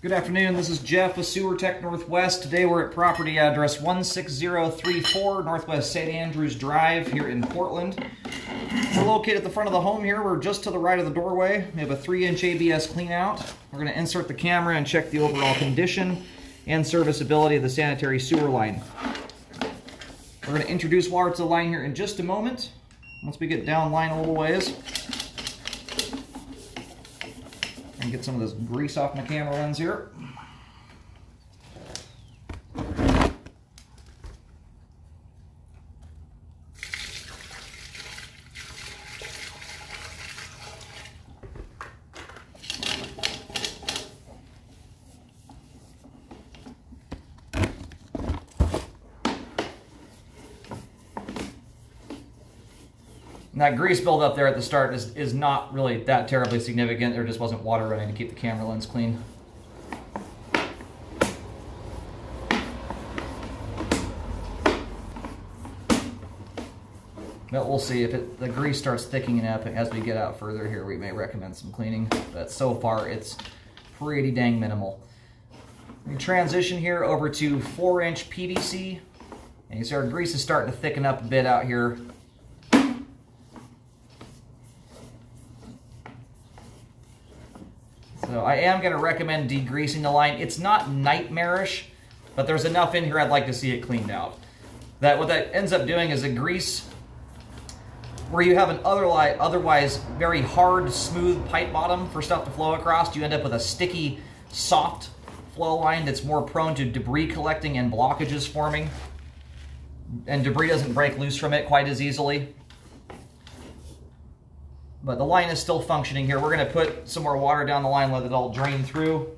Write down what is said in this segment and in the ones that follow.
Good afternoon, this is Jeff with Sewer Tech Northwest. Today we're at property address 16034 Northwest St. Andrews Drive here in Portland. We're located at the front of the home here. We're just to the right of the doorway. We have a 3-inch ABS clean out. We're going to insert the camera and check the overall condition and serviceability of the sanitary sewer line. We're going to introduce water to the line here in just a moment. Once we get down line a little ways. And get some of this grease off my camera lens here. And that grease buildup there at the start is not really that terribly significant. There just wasn't water running to keep the camera lens clean. But we'll see if the grease starts thickening up as we get out further here. We may recommend some cleaning, but so far it's pretty dang minimal. We transition here over to 4-inch PVC, and you see our grease is starting to thicken up a bit out here. So I am going to recommend degreasing the line. It's not nightmarish, but there's enough in here I'd like to see it cleaned out. What that ends up doing is a grease where you have an otherwise very hard, smooth pipe bottom for stuff to flow across. You end up with a sticky, soft flow line that's more prone to debris collecting and blockages forming. And debris doesn't break loose from it quite as easily. But the line is still functioning here. We're going to put some more water down the line, let it all drain through.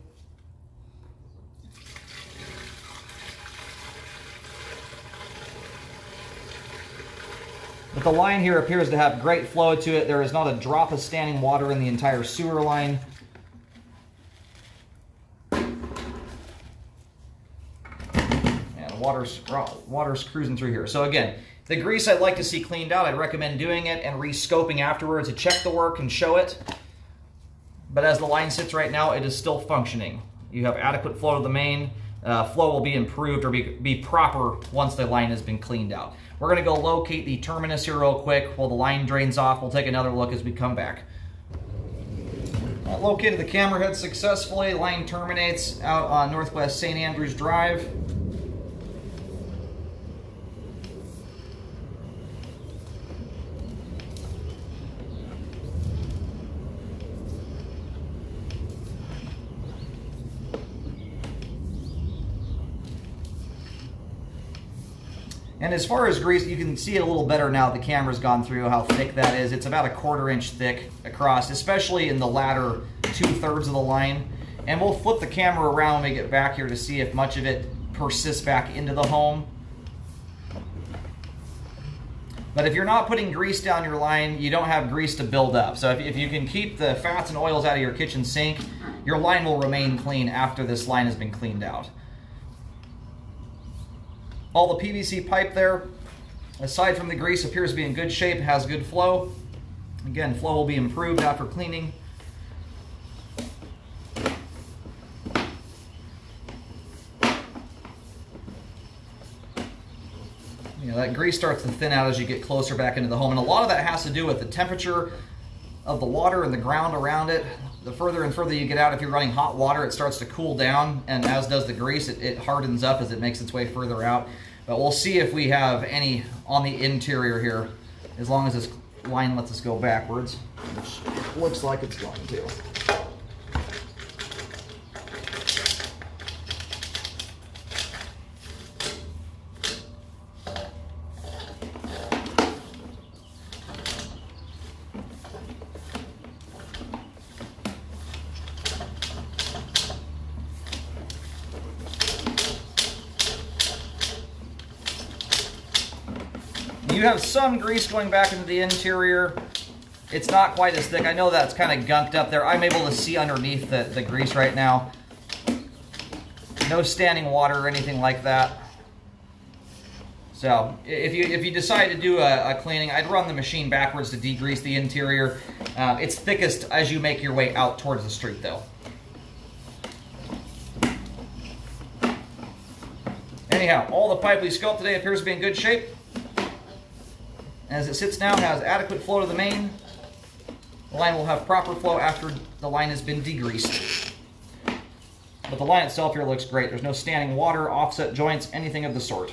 But the line here appears to have great flow to it. There is not a drop of standing water in the entire sewer line. And water's cruising through here. So again, the grease I'd like to see cleaned out. I'd recommend doing it and re-scoping afterwards to check the work and show it. But as the line sits right now, it is still functioning. You have adequate flow to the main. Flow will be improved or be proper once the line has been cleaned out. We're going to go locate the terminus here real quick while the line drains off. We'll take another look as we come back. Located the camera head successfully. Line terminates out on Northwest St. Andrews Drive. And as far as grease, you can see it a little better now the camera's gone through how thick that is. It's about a 1/4 inch thick across, especially in the latter 2/3 of the line. And we'll flip the camera around when we get back here to see if much of it persists back into the home. But if you're not putting grease down your line, you don't have grease to build up. So if you can keep the fats and oils out of your kitchen sink, your line will remain clean after this line has been cleaned out. All the PVC pipe there, aside from the grease, appears to be in good shape, has good flow. Again, flow will be improved after cleaning. That grease starts to thin out as you get closer back into the home, and a lot of that has to do with the temperature of the water and the ground around it. The further and further you get out, if you're running hot water, it starts to cool down, and as does the grease, it hardens up as it makes its way further out. But we'll see if we have any on the interior here, as long as this line lets us go backwards, which looks like it's going to. You have some grease going back into the interior. It's not quite as thick. I know that's kind of gunked up there. I'm able to see underneath the grease right now. No standing water or anything like that. So if you decide to do a cleaning, I'd run the machine backwards to degrease the interior. It's thickest as you make your way out towards the street though. Anyhow, all the pipe we sculpted today appears to be in good shape. As it sits now, it has adequate flow to the main. The line will have proper flow after the line has been degreased. But the line itself here looks great. There's no standing water, offset joints, anything of the sort.